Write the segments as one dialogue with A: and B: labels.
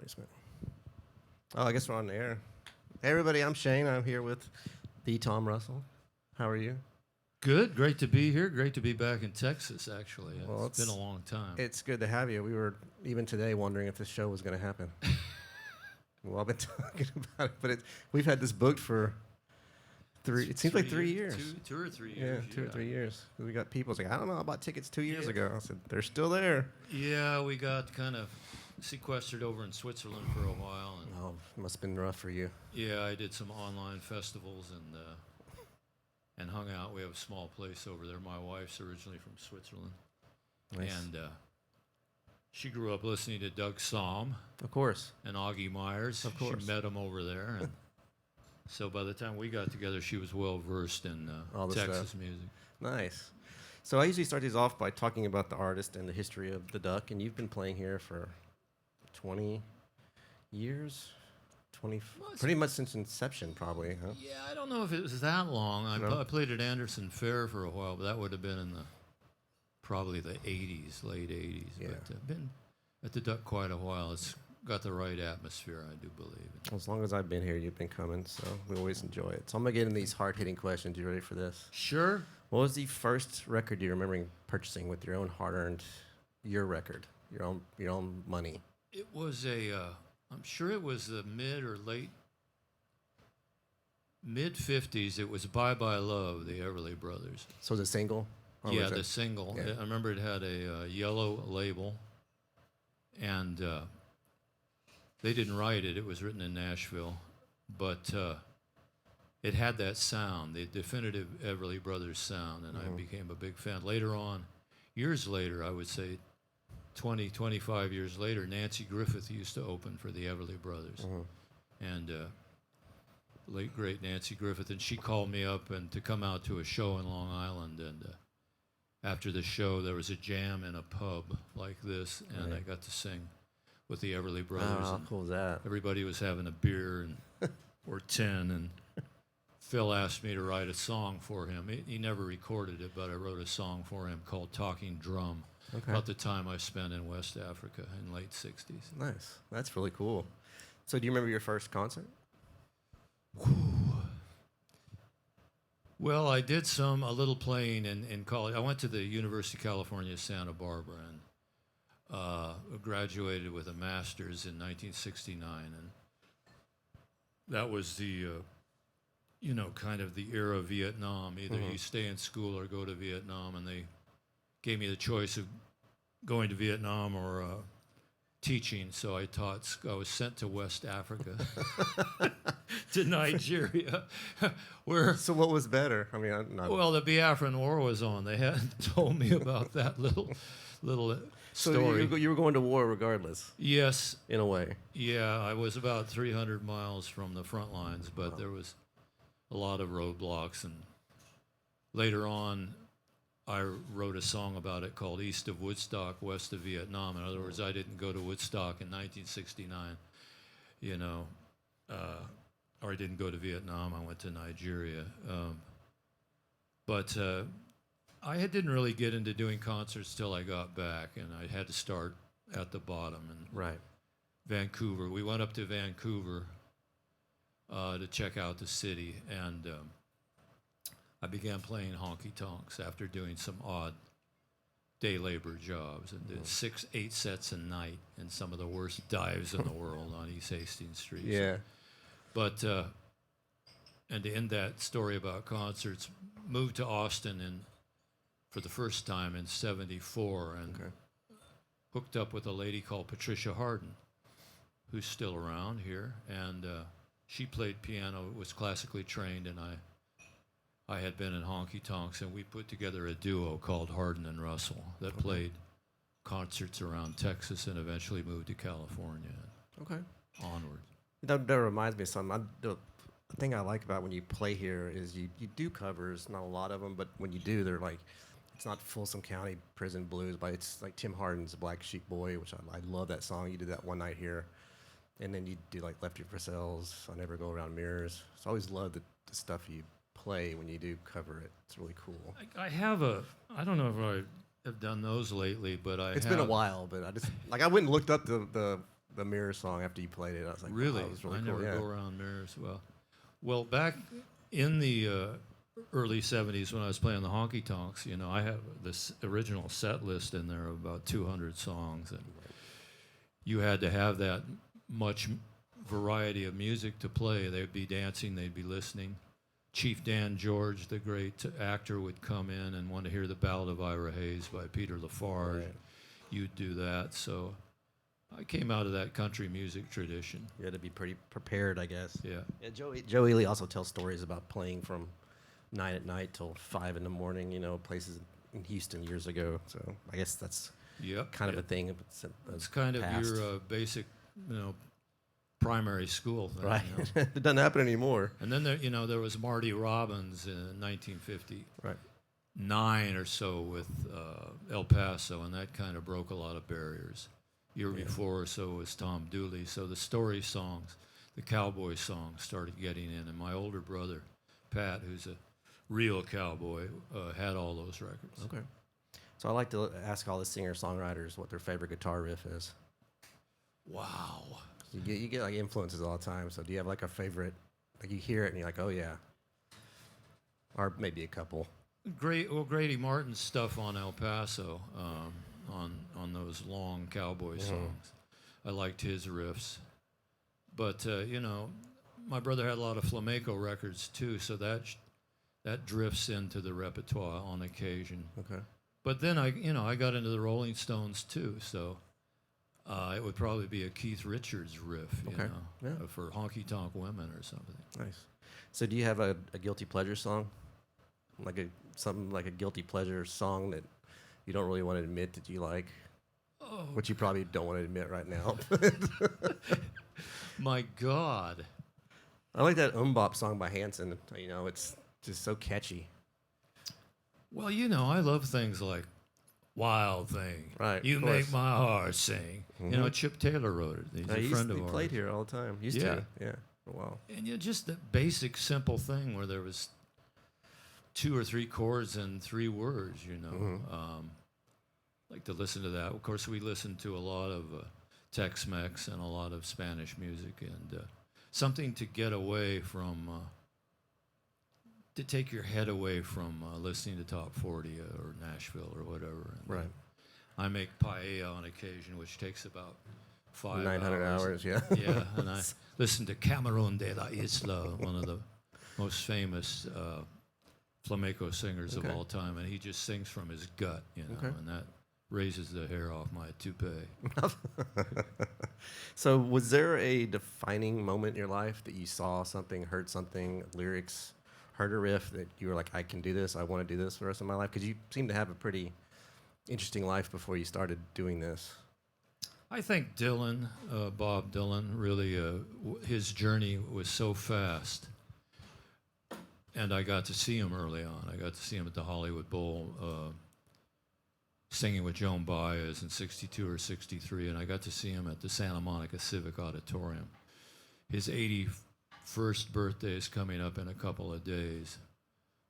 A: placement. Oh, I guess we're on the air. Hey, everybody, I'm Shane. I'm here with the Tom Russell. How are you?
B: Good. Great to be here. Great to be back in Texas, actually.
A: Well,
B: It's been a long time.
A: It's good to have you. We were, even today, wondering if this show was going to happen. Well, I've been talking about it, but we've had this booked for it seems like 3 years.
B: Two or 3 years.
A: Yeah, 2 or 3 years. We got people like, I don't know, I bought tickets 2 years ago. I said, they're still there.
B: Yeah, we got kind of sequestered over in Switzerland for a while. And
A: Oh, it must have been rough for you.
B: yeah, I did some online festivals and hung out. We have a small place over there. My wife's originally from Switzerland.
A: Nice.
B: And she grew up listening to Doug Somm.
A: Of course.
B: And Augie Myers.
A: Of course.
B: She met him over there. And so by the time we got together, she was well versed in
A: All the
B: Texas
A: stuff.
B: music.
A: Nice. So I usually start these off by talking about the artist and the history of the duck, and you've been playing here for 20 years? Pretty much since inception, probably, huh?
B: Yeah, I don't know if it was that long. I played at Anderson Fair for a while, but that would have been in probably the 80s, late 80s.
A: Yeah.
B: But I've been at the Duck quite a while. It's got the right atmosphere, I do believe.
A: As long as I've been here, you've been coming, so we always enjoy it. So I'm going to get into these hard-hitting questions. You ready for this?
B: Sure.
A: What was the first record you remember purchasing with your own hard-earned, your record, your own money?
B: It was I'm sure it was the mid-50s. It was Bye Bye Love, the Everly Brothers.
A: So was it single?
B: Yeah, the single.
A: Yeah.
B: I remember it had a yellow label, and they didn't write it. It was written in Nashville, but it had that sound, the definitive Everly Brothers sound, and I became a big fan. Later on, years later, I would say 20, 25 years later, Nancy Griffith used to open for the Everly Brothers. And late, great Nancy Griffith, and she called me up and to come out to a show in Long Island, and after the show, there was a jam in a pub like this, and I got to sing with the Everly Brothers.
A: Oh, how cool is that?
B: Everybody was having a beer or 10, and Phil asked me to write a song for him. He never recorded it, but I wrote a song for him called Talking Drum, about the time I spent in West Africa in late 60s.
A: Nice. That's really cool. So do you remember your first concert?
B: Well, I did a little playing in college. I went to the University of California, Santa Barbara, and graduated with a master's in 1969. And that was the, kind of the era of Vietnam. Either you stay in school or go to Vietnam, and they gave me the choice of going to Vietnam or teaching. So I was sent to West Africa, to Nigeria, where.
A: So what was better? I mean,
B: Well, the Biafran War was on. They hadn't told me about that little story.
A: So you were going to war regardless.
B: Yes.
A: In a way.
B: Yeah, I was about 300 miles from the front lines, but there was a lot of roadblocks. And later on, I wrote a song about it called East of Woodstock, West of Vietnam. In other words, I didn't go to Woodstock in 1969, or I didn't go to Vietnam. I went to Nigeria. But I didn't really get into doing concerts till I got back, and I had to start at the bottom. And Vancouver. We went up to Vancouver to check out the city, and I began playing honky tonks after doing some odd day labor jobs, and did 6-8 sets a night in some of the worst dives in the world on East Hastings Street.
A: Yeah.
B: But and to end that story about concerts, moved to Austin for the first time in '74, and hooked up with a lady called Patricia Harden, who's still around here, and she played piano, was classically trained, and I had been in honky tonks, and we put together a duo called Harden and Russell that played concerts around Texas and eventually moved to California. Onward.
A: That reminds me of something. The thing I like about when you play here is you do covers, not a lot of them, but when you do, they're like, it's not Folsom County Prison Blues, but it's like Tim Harden's Black Sheep Boy, which I love that song. You did that one night here. And then you do like Lefty Purcell's I Never Go Around Mirrors. So I always love the stuff you play when you do cover it. It's really cool.
B: I don't know if I have done those lately, but
A: It's been a while, but I went and looked up the the Mirror song after you played it. I was like,
B: Really?
A: wow, that was really
B: I
A: cool.
B: never
A: Yeah.
B: go around mirrors. Well, back in the early 70s when I was playing the honky tonks, you know, I have this original set list in there of about 200 songs, and you had to have that much variety of music to play. They'd be dancing, they'd be listening. Chief Dan George, the great actor, would come in and want to hear the Ballad of Ira Hayes by Peter Lafarge.
A: Right.
B: You'd do that. So I came out of that country music tradition.
A: You had to be pretty prepared, I guess.
B: Yeah.
A: Yeah, Joe Ely also tells stories about playing from 9 at night till 5 in the morning, you know, places in Houston years ago. So I guess that's
B: Yep.
A: kind of
B: yep.
A: a thing.
B: It's kind of
A: past.
B: your basic, you know, primary school thing.
A: Right.
B: You know?
A: It doesn't happen anymore.
B: And then there was Marty Robbins in 1959
A: Right.
B: or so with El Paso, and that kind of broke a lot of barriers. Year before or so was Tom Dooley. So the story songs, the cowboy songs started getting in, and my older brother, Pat, who's a real cowboy, had all those records.
A: Okay. So I like to ask all the singer-songwriters what their favorite guitar riff is.
B: Wow.
A: You get like influences all the time. So do you have like a favorite? Like you hear it and you're like, oh yeah. Or maybe a couple.
B: Grady Martin's stuff on El Paso, on those long cowboy songs. I liked his riffs. But, my brother had a lot of flamenco records too, so that drifts into the repertoire on occasion.
A: Okay.
B: But then I got into the Rolling Stones too, so it would probably be a Keith Richards riff, for honky tonk women or something.
A: Nice. So do you have a guilty pleasure song? Something like a guilty pleasure song that you don't really want to admit that you like?
B: Oh,
A: Which you probably don't want to admit right now.
B: my God.
A: I like that Bop song by Hanson. You know, it's just so catchy.
B: Well, I love things like Wild Thing.
A: Right,
B: You
A: of
B: make
A: course.
B: my heart sing. Chip Taylor wrote it. He's a friend of
A: He
B: ours.
A: played here all the time. Used
B: Yeah.
A: to. Yeah. For a while.
B: And just that basic, simple thing where there was 2 or 3 chords and 3 words, Like to listen to that. Of course, we listened to a lot of Tex-Mex and a lot of Spanish music, and something to get away from, to take your head away from listening to Top 40 or Nashville or whatever. And,
A: Right.
B: I make paella on occasion, which takes about 5
A: 900 hours, yeah.
B: Yeah, and I listen to Camarón de la Isla, one of the most famous flamenco singers of all time, and he just sings from his gut, and that raises the hair off my toupee.
A: So was there a defining moment in your life that you saw something, heard something, lyrics, heard a riff that you were like, I can do this, I want to do this for the rest of my life? Because you seem to have a pretty interesting life before you started doing this.
B: I think Dylan, Bob Dylan, really, his journey was so fast. And I got to see him early on. I got to see him at the Hollywood Bowl, singing with Joan Baez in 62 or 63, and I got to see him at the Santa Monica Civic Auditorium. His 81st birthday is coming up in a couple of days,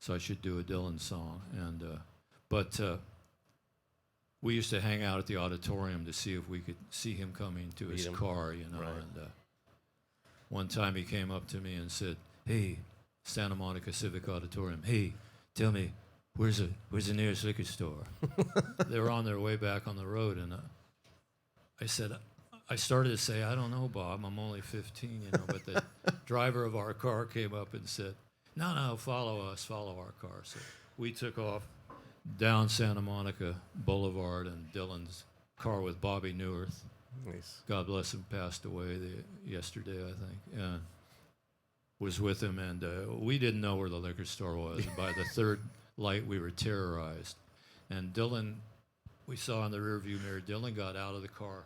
B: so I should do a Dylan song. But we used to hang out at the auditorium to see if we could see him coming to his car,
A: Right.
B: And one time he came up to me and said, "Hey, Santa Monica Civic Auditorium, hey, tell me, where's the nearest liquor store?" They were on their way back on the road, and I started to say, "I don't know, Bob, I'm only 15, but the driver of our car came up and said, no, follow us, follow our car." So we took off down Santa Monica Boulevard, and Dylan's car with Bobby Newirth,
A: Nice.
B: God bless him, passed away yesterday, I think, was with him, and we didn't know where the liquor store was. By the third light, we were terrorized. And Dylan, we saw in the rearview mirror, Dylan got out of the car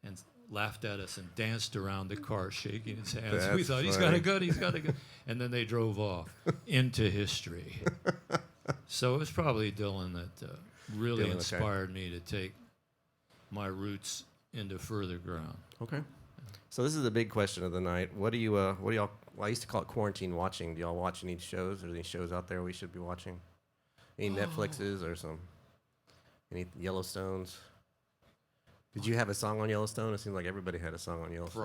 B: and laughed at us and danced around the car, shaking his hands. We thought, he's got a gun, he's got a gun. And then they drove off into history. So it was probably Dylan that really inspired me to take my roots into further ground.
A: Okay. So this is the big question of the night. What do y'all, well, I used to call it quarantine watching. Do y'all watch any shows? Are there any shows out there we should be watching? Any Netflixes or any Yellowstones? Did you have a song on Yellowstone? It seemed like everybody had a song on Yellowstone.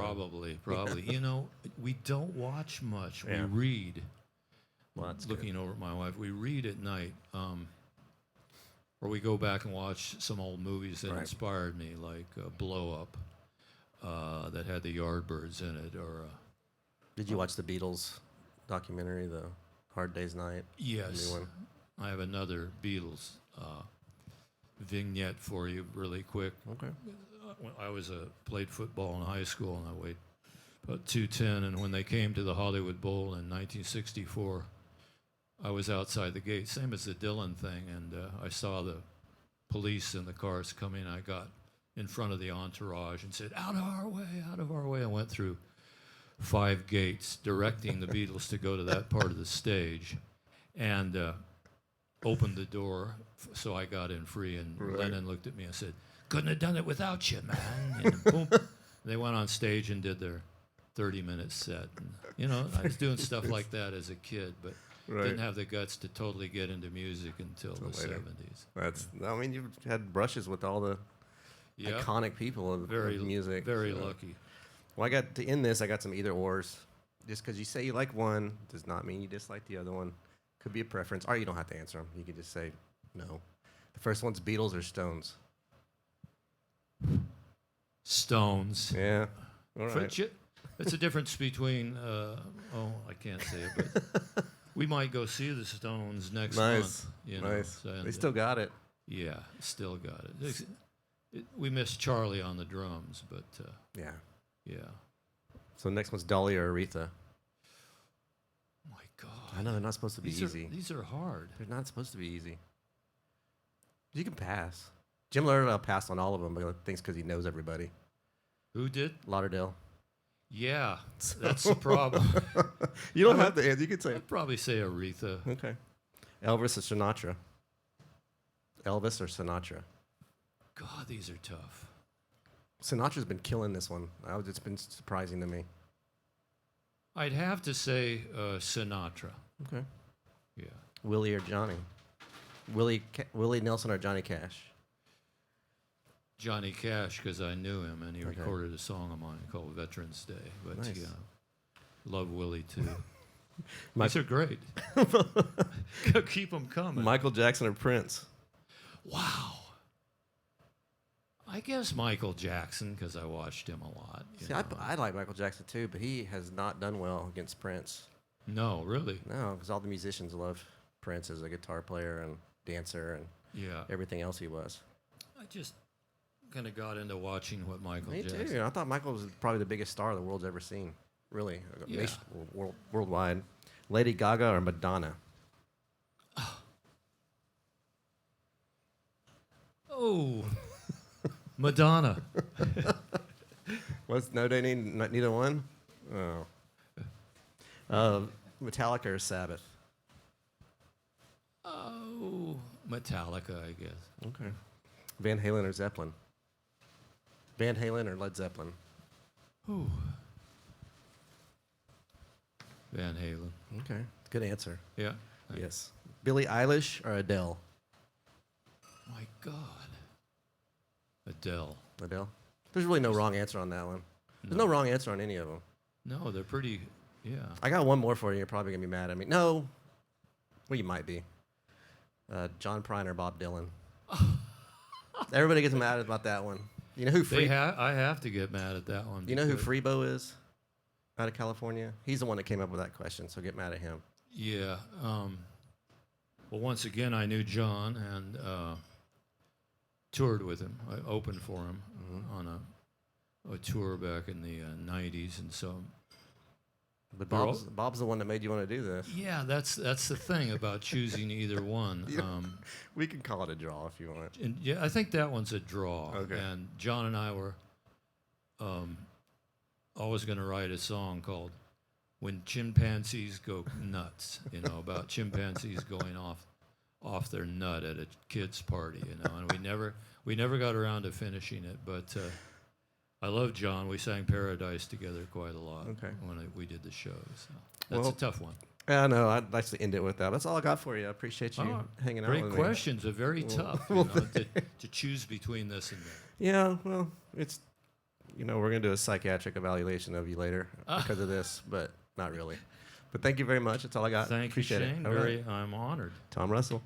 B: Probably. You know, we don't watch much.
A: Yeah.
B: We read.
A: Well, that's
B: Looking
A: good.
B: over at my wife, we read at night, or we go back and watch some old movies that
A: Right.
B: inspired me, like Blow Up, that had the Yardbirds in it, or
A: Did you watch the Beatles documentary, The Hard Day's Night?
B: yes,
A: New one?
B: I have another Beatles vignette for you, really quick.
A: Okay.
B: When I played football in high school, and I weighed about 210. And when they came to the Hollywood Bowl in 1964, I was outside the gate, same as the Dylan thing, and I saw the police and the cars coming. I got in front of the entourage and said, "Out of our way, out of our way." I went through 5 gates, directing the Beatles to go to that part of the stage, and opened the door, so I got in free. And
A: Right.
B: Lennon looked at me and said, "Couldn't have done it without you, man." And boom, they went on stage and did their 30-minute set. And, you know, I was doing stuff like that as a kid, but
A: Right.
B: didn't have the guts to totally get into music until the
A: later.
B: 70s.
A: That's. I mean, you've had brushes with all the
B: Yeah,
A: iconic people of music.
B: very
A: so.
B: lucky.
A: Well, I got to end this. I got some either ors. Just because you say you like one does not mean you dislike the other one. Could be a preference, or you don't have to answer them. You could just say no. The first one's Beatles or Stones.
B: Stones.
A: Yeah. All
B: For
A: right.
B: J- It's a difference between, I can't say it, but we might go see the Stones next
A: Nice.
B: month. You know,
A: Nice.
B: so-
A: They still got it.
B: Yeah, still got it. We missed Charlie on the drums, but
A: Yeah.
B: yeah.
A: So next one's Dolly or Aretha.
B: My God.
A: I know they're not supposed to be easy.
B: These are hard.
A: They're not supposed to be easy. You can pass. Jim Lauderdale passed on all of them, but I think because he knows everybody.
B: Who did?
A: Lauderdale.
B: Yeah, that's the problem.
A: You don't have to answer. You could say.
B: I'd probably say Aretha.
A: Okay. Elvis or Sinatra. Elvis or Sinatra.
B: God, these are tough.
A: Sinatra's been killing this one. It's been surprising to me.
B: I'd have to say Sinatra.
A: Okay.
B: Yeah.
A: Willie or Johnny. Willie Nelson or Johnny Cash.
B: Johnny Cash, because I knew him, and he
A: Okay.
B: recorded a song of mine called Veterans Day. But
A: Nice.
B: yeah, love Willie too.
A: Mi-
B: These are great. Keep them coming.
A: Michael Jackson or Prince.
B: Wow. I guess Michael Jackson, because I watched him a lot. you
A: See,
B: know.
A: I like Michael Jackson too, but he has not done well against Prince.
B: No, really.
A: No, because all the musicians love Prince as a guitar player and dancer and
B: Yeah.
A: everything else he was.
B: I just kind of got into watching what Michael
A: Me
B: Jackson.
A: too. I thought Michael was probably the biggest star the world's ever seen. Really,
B: Yeah.
A: worldwide. Lady Gaga or Madonna.
B: Oh, Madonna.
A: What's no dating? Neither one. Oh. Metallica or Sabbath.
B: Oh, Metallica, I guess.
A: Okay. Van Halen or Zeppelin. Van Halen or Led Zeppelin.
B: Ooh. Van Halen.
A: Okay. Good answer.
B: Yeah.
A: Yes. Billie Eilish or Adele.
B: My God. Adele.
A: Adele. There's really no wrong answer on that one. There's no wrong answer on any of them.
B: No, they're pretty. Yeah.
A: I got one more for you. You're probably gonna be mad at me. No. Well, you might be. John Prine or Bob Dylan. Everybody gets mad about that one. You know who
B: I have to get mad at that one.
A: You know who
B: because-
A: Freebo is? Out of California. He's the one that came up with that question. So get mad at him.
B: Yeah. Well, once again, I knew John and toured with him. I opened for him on a tour back in the 90s, and so.
A: But
B: They're
A: Bob's the one that made you want to do this.
B: Yeah, that's the thing about choosing either one.
A: We can call it a draw if you want.
B: And yeah, I think that one's a draw.
A: Okay.
B: And John and I were always going to write a song called "When Chimpanzees Go Nuts," about chimpanzees going off their nut at a kid's party, And we never got around to finishing it, but I love John. We sang "Paradise" together quite a lot
A: Okay.
B: when we did the shows. So that's
A: Well,
B: a tough one.
A: I know. I'd like to end it with that. That's all I got for you. I appreciate you hanging out
B: Great
A: with me.
B: questions. Are very tough to choose between this and that.
A: Yeah, well, it's, we're going to do a psychiatric evaluation of you later because of this, but not really. But thank you very much. That's all I got.
B: Thank
A: Appreciate
B: you,
A: it.
B: Shane.
A: All right.
B: I'm honored.
A: Tom Russell.